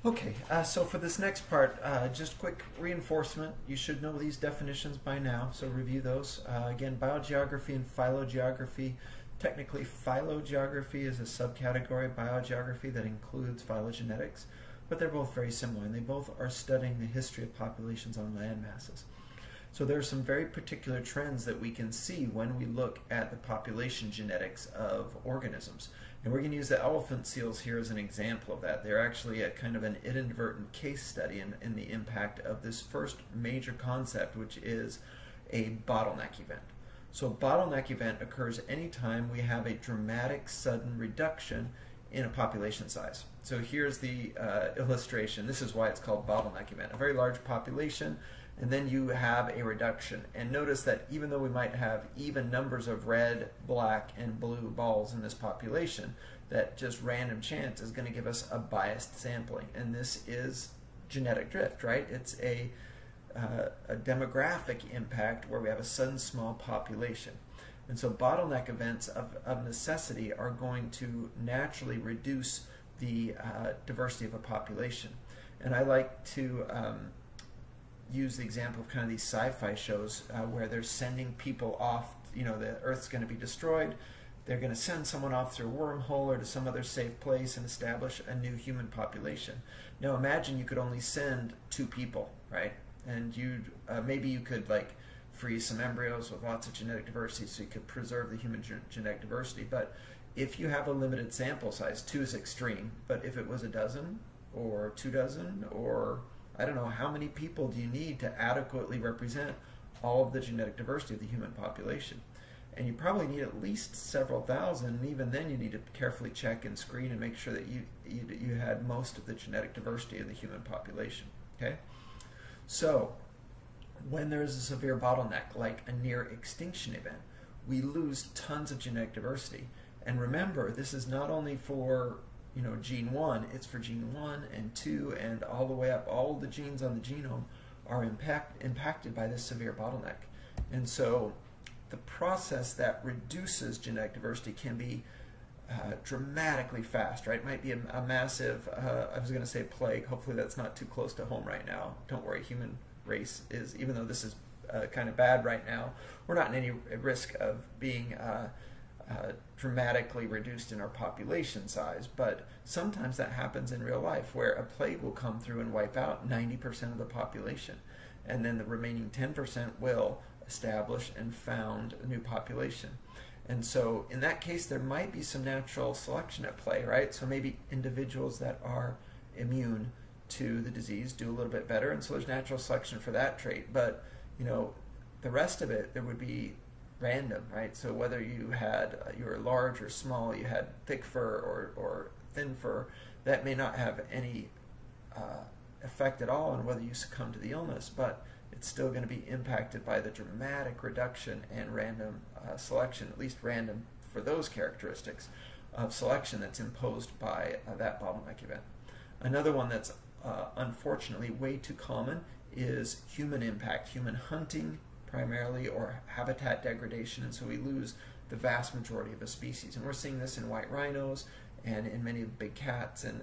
Okay, so for this next part, just quick reinforcement. You should know these definitions by now, so review those. Again, biogeography and phylogeography. Technically, phylogeography is a subcategory of biogeography that includes phylogenetics, but they're both very similar, and they both are studying the history of populations on land masses. So there are some very particular trends that we can see when we look at the population genetics of organisms. And we're going to use the elephant seals here as an example of that. They're actually a kind of an inadvertent case study in the impact of this first major concept, which is a bottleneck event. So a bottleneck event occurs anytime we have a dramatic sudden reduction in a population size. So here's the illustration. This is why it's called bottleneck event. A very large population, and then you have a reduction. And notice that even though we might have even numbers of red, black, and blue balls in this population, that just random chance is going to give us a biased sampling. And this is genetic drift, right? It's a demographic impact where we have a sudden small population. And so bottleneck events of necessity are going to naturally reduce the diversity of a population. And I like to use the example of kind of these sci-fi shows where they're sending people off. You know, the Earth's going to be destroyed. They're going to send someone off through a wormhole or to some other safe place and establish a new human population. Now imagine you could only send 2 people, right? And you'd maybe you could like freeze some embryos with lots of genetic diversity so you could preserve the human genetic diversity. But if you have a limited sample size, 2 is extreme, but if it was a dozen or 2 dozen, or I don't know, how many people do you need to adequately represent all of the genetic diversity of the human population? And you probably need at least several thousand, and even then you need to carefully check and screen and make sure that you had most of the genetic diversity of the human population. Okay? So when there is a severe bottleneck, like a near extinction event, we lose tons of genetic diversity. And remember, this is not only for gene 1, it's for gene 1 and 2 and all the way up. All the genes on the genome are impacted by this severe bottleneck. And so the process that reduces genetic diversity can be dramatically fast, right? It might be a massive, I was going to say plague. Hopefully that's not too close to home right now. Don't worry, human race is, even though this is kind of bad right now, we're not in any risk of being dramatically reduced in our population size. But sometimes that happens in real life, where a plague will come through and wipe out 90% of the population, and then the remaining 10% will establish and found a new population. And so in that case there might be some natural selection at play, right? So maybe individuals that are immune to the disease do a little bit better, and so there's natural selection for that trait. But the rest of it, there would be random, right? So whether you were large or small, you had thick fur or thin fur, that may not have any effect at all on whether you succumb to the illness, but it's still going to be impacted by the dramatic reduction and random selection, at least random for those characteristics of selection that's imposed by that bottleneck event. Another one that's unfortunately way too common is human impact, human hunting primarily, or habitat degradation, and so we lose the vast majority of a species. And we're seeing this in white rhinos and in many of the big cats and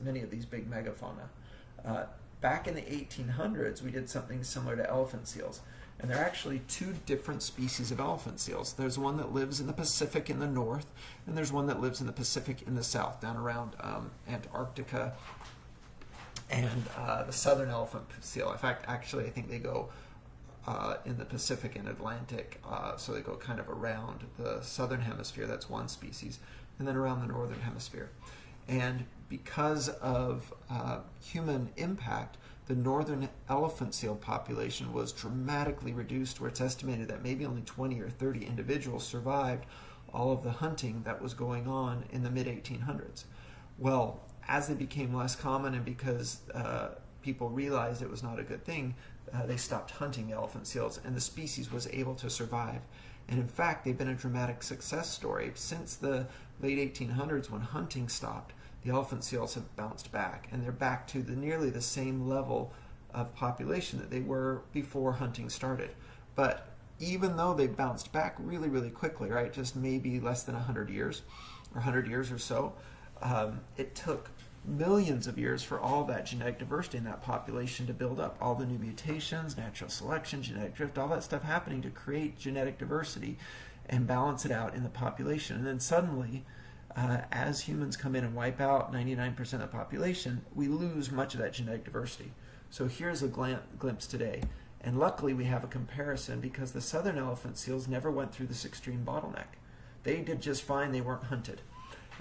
many of these big megafauna. Back in the 1800s, we did something similar to elephant seals. And there are actually 2 different species of elephant seals. There's one that lives in the Pacific in the north, and there's one that lives in the Pacific in the south, down around Antarctica and the southern elephant seal. In fact, actually, I think they go in the Pacific and Atlantic, so they go kind of around the southern hemisphere. That's one species, and then around the northern hemisphere. And because of human impact, the northern elephant seal population was dramatically reduced, where it's estimated that maybe only 20 or 30 individuals survived all of the hunting that was going on in the mid-1800s. Well, as they became less common, and because people realized it was not a good thing, they stopped hunting elephant seals, and the species was able to survive. And in fact, they've been a dramatic success story. Since the late 1800s, when hunting stopped, the elephant seals have bounced back, and they're back to nearly the same level of population that they were before hunting started. But even though they bounced back really, really quickly, right, just maybe less than 100 years, or 100 years or so, it took millions of years for all that genetic diversity in that population to build up. All the new mutations, natural selection, genetic drift, all that stuff happening to create genetic diversity and balance it out in the population. And then suddenly, as humans come in and wipe out 99% of the population, we lose much of that genetic diversity. So here's a glimpse today. And luckily we have a comparison because the southern elephant seals never went through this extreme bottleneck. They did just fine, they weren't hunted.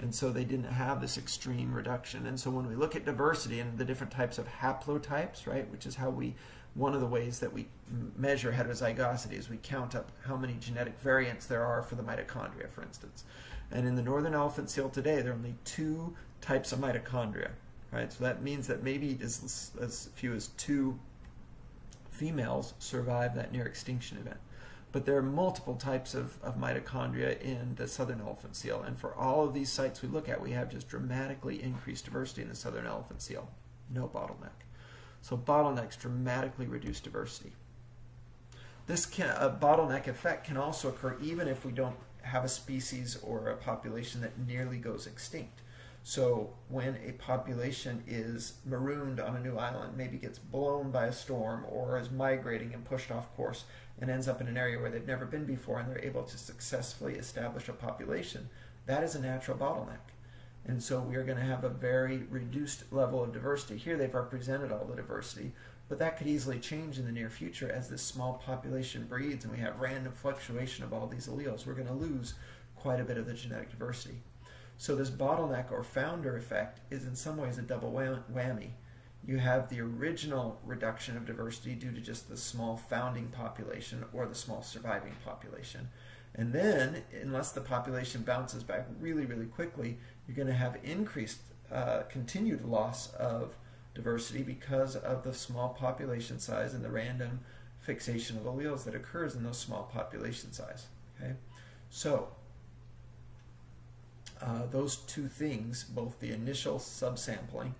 And so they didn't have this extreme reduction. And so when we look at diversity and the different types of haplotypes, right, which is how one of the ways that we measure heterozygosity is we count up how many genetic variants there are for the mitochondria, for instance. And in the northern elephant seal today, there are only 2 types of mitochondria, right? So that means that maybe as few as 2 females survive that near extinction event. But there are multiple types of mitochondria in the southern elephant seal. And for all of these sites we look at, we have just dramatically increased diversity in the southern elephant seal. No bottleneck. So bottlenecks dramatically reduce diversity. This bottleneck effect can also occur even if we don't have a species or a population that nearly goes extinct. So when a population is marooned on a new island, maybe gets blown by a storm or is migrating and pushed off course and ends up in an area where they've never been before and they're able to successfully establish a population, that is a natural bottleneck. And so we are going to have a very reduced level of diversity. Here they've represented all the diversity, but that could easily change in the near future as this small population breeds and we have random fluctuation of all these alleles. We're going to lose quite a bit of the genetic diversity. So this bottleneck or founder effect is in some ways a double whammy. You have the original reduction of diversity due to just the small founding population or the small surviving population. And then, unless the population bounces back really, really quickly, you're going to have increased, continued loss of diversity because of the small population size and the random fixation of alleles that occurs in those small population size. Okay? So, those 2 things, both the initial subsampling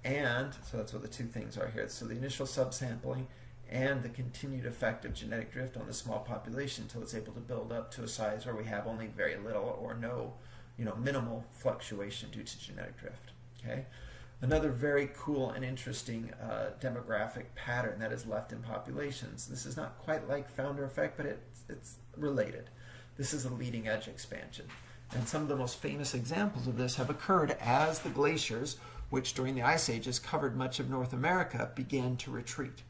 and, so that's what the 2 things are here, so the initial subsampling and the continued effect of genetic drift on the small population until it's able to build up to a size where we have only very little or no, minimal fluctuation due to genetic drift. Okay? Another very cool and interesting demographic pattern that is left in populations. This is not quite like founder effect, but it's related. This is a leading edge expansion. And some of the most famous examples of this have occurred as the glaciers, which during the Ice Ages covered much of North America, began to retreat.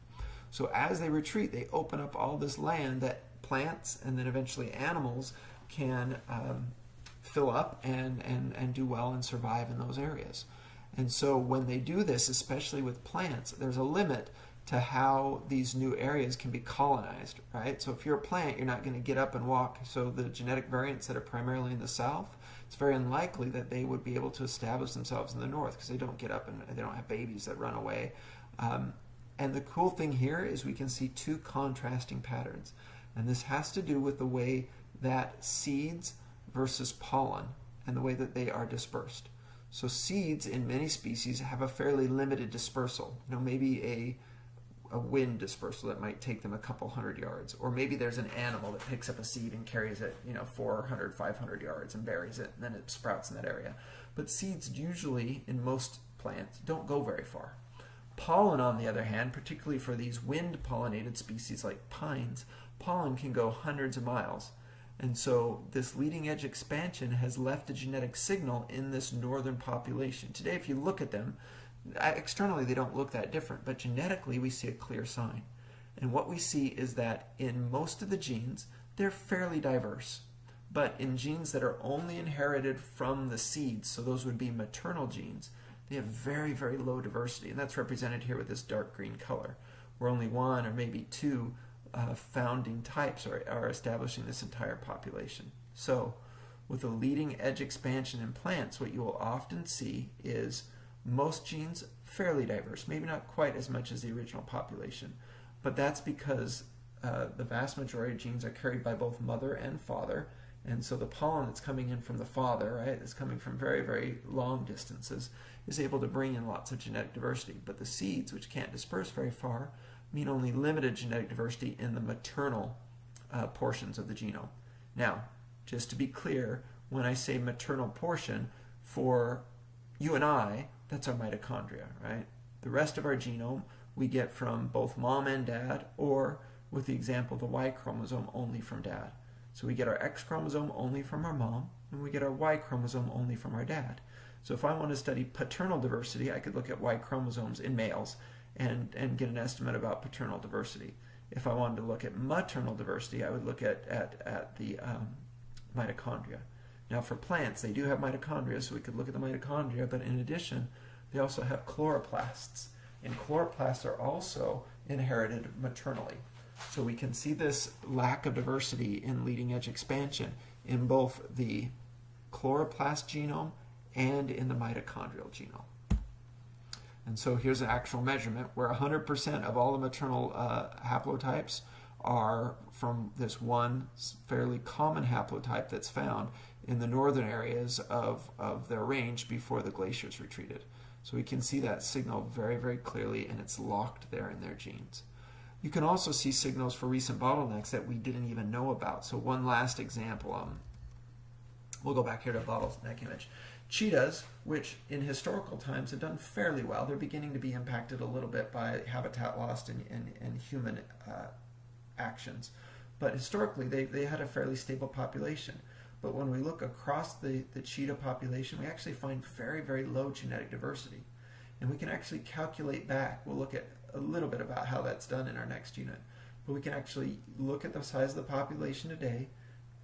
So as they retreat, they open up all this land that plants and then eventually animals can fill up and do well and survive in those areas. And so when they do this, especially with plants, there's a limit to how these new areas can be colonized, right? So if you're a plant, you're not going to get up and walk. So the genetic variants that are primarily in the south, it's very unlikely that they would be able to establish themselves in the north because they don't get up and they don't have babies that run away. And the cool thing here is we can see 2 contrasting patterns. And this has to do with the way that seeds versus pollen and the way that they are dispersed. So seeds in many species have a fairly limited dispersal. Maybe a wind dispersal that might take them a couple hundred yards, or maybe there's an animal that picks up a seed and carries it 400, 500 yards and buries it, and then it sprouts in that area. But seeds usually in most plants don't go very far. Pollen, on the other hand, particularly for these wind pollinated species like pines, pollen can go hundreds of miles. And so this leading edge expansion has left a genetic signal in this northern population. Today, if you look at them, externally they don't look that different, but genetically we see a clear sign. And what we see is that in most of the genes, they're fairly diverse. But in genes that are only inherited from the seeds, so those would be maternal genes, they have very, very low diversity. And that's represented here with this dark green color, where only 1 or maybe 2 founding types are establishing this entire population. So with a leading edge expansion in plants, what you will often see is most genes fairly diverse, maybe not quite as much as the original population, but that's because the vast majority of genes are carried by both mother and father, and so the pollen that's coming in from the father, right, that's coming from very, very long distances, is able to bring in lots of genetic diversity. But the seeds, which can't disperse very far, mean only limited genetic diversity in the maternal portions of the genome. Now, just to be clear, when I say maternal portion, for you and I, That's our mitochondria, right? The rest of our genome we get from both mom and dad, or with the example of the Y chromosome, only from dad. So we get our X chromosome only from our mom, and we get our Y chromosome only from our dad. So if I want to study paternal diversity, I could look at Y chromosomes in males and get an estimate about paternal diversity. If I wanted to look at maternal diversity, I would look at the mitochondria. Now for plants, they do have mitochondria, so we could look at the mitochondria, but in addition, they also have chloroplasts. And chloroplasts are also inherited maternally. So we can see this lack of diversity in leading edge expansion in both the chloroplast genome and in the mitochondrial genome. And so here's an actual measurement where 100% of all the maternal haplotypes are from this one fairly common haplotype that's found in the northern areas of their range before the glaciers retreated. So we can see that signal very, very clearly, and it's locked there in their genes. You can also see signals for recent bottlenecks that we didn't even know about. So one last example, we'll go back here to bottleneck image. Cheetahs, which in historical times have done fairly well, they're beginning to be impacted a little bit by habitat loss and human actions. But historically, they had a fairly stable population. But when we look across the cheetah population, we actually find very, very low genetic diversity. And we can actually calculate back. We'll look at a little bit about how that's done in our next unit. But we can actually look at the size of the population today,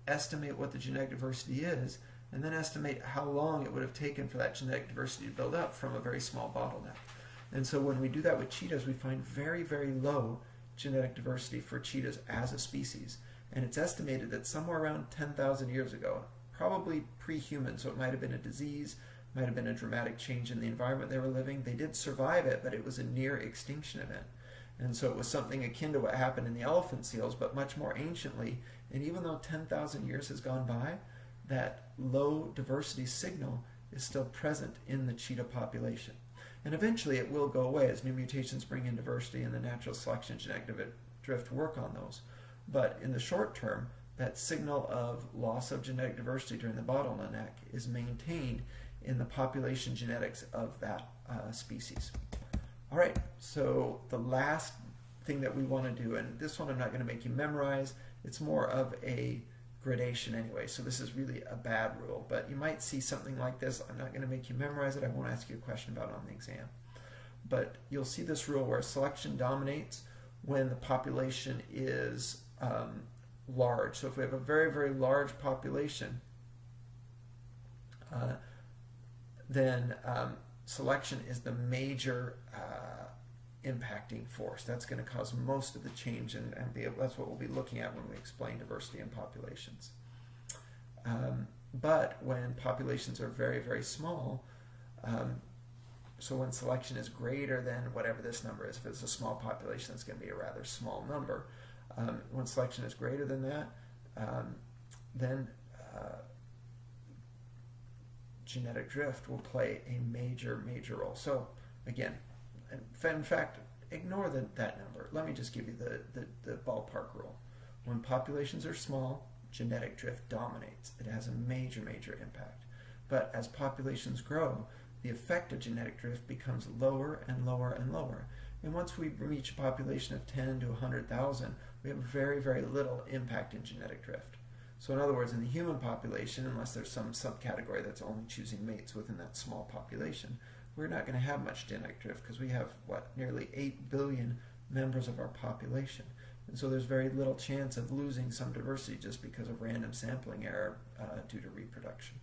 estimate what the genetic diversity is, and then estimate how long it would have taken for that genetic diversity to build up from a very small bottleneck. And so when we do that with cheetahs, we find very, very low genetic diversity for cheetahs as a species. And it's estimated that somewhere around 10,000 years ago, probably pre-human, so it might have been a disease, might have been a dramatic change in the environment they were living. They did survive it, but it was a near extinction event. And so it was something akin to what happened in the elephant seals, but much more anciently. And even though 10,000 years has gone by, that low diversity signal is still present in the cheetah population. And eventually it will go away as new mutations bring in diversity and the natural selection genetic drift work on those. But in the short term, that signal of loss of genetic diversity during the bottleneck is maintained in the population genetics of that species. All right, so the last thing that we want to do, and this one I'm not going to make you memorize, it's more of a gradation anyway, so this is really a bad rule, but you might see something like this. I'm not going to make you memorize it. I won't ask you a question about it on the exam. But you'll see this rule where selection dominates when the population is large. So if we have a very, very large population, then selection is the major impacting force. That's going to cause most of the change, and that's what we'll be looking at when we explain diversity in populations. But when populations are very, very small, so when selection is greater than whatever this number is, if it's a small population, it's going to be a rather small number. When selection is greater than that, then genetic drift will play a major, major role. So again, in fact, ignore that number. Let me just give you the ballpark rule. When populations are small, genetic drift dominates. It has a major, major impact. But as populations grow, the effect of genetic drift becomes lower and lower and lower. And once we reach a population of 10 to 100,000, we have very, very little impact in genetic drift. So in other words, in the human population, unless there's some subcategory that's only choosing mates within that small population, we're not going to have much genetic drift because we have, what, nearly 8 billion members of our population. And so there's very little chance of losing some diversity just because of random sampling error due to reproduction.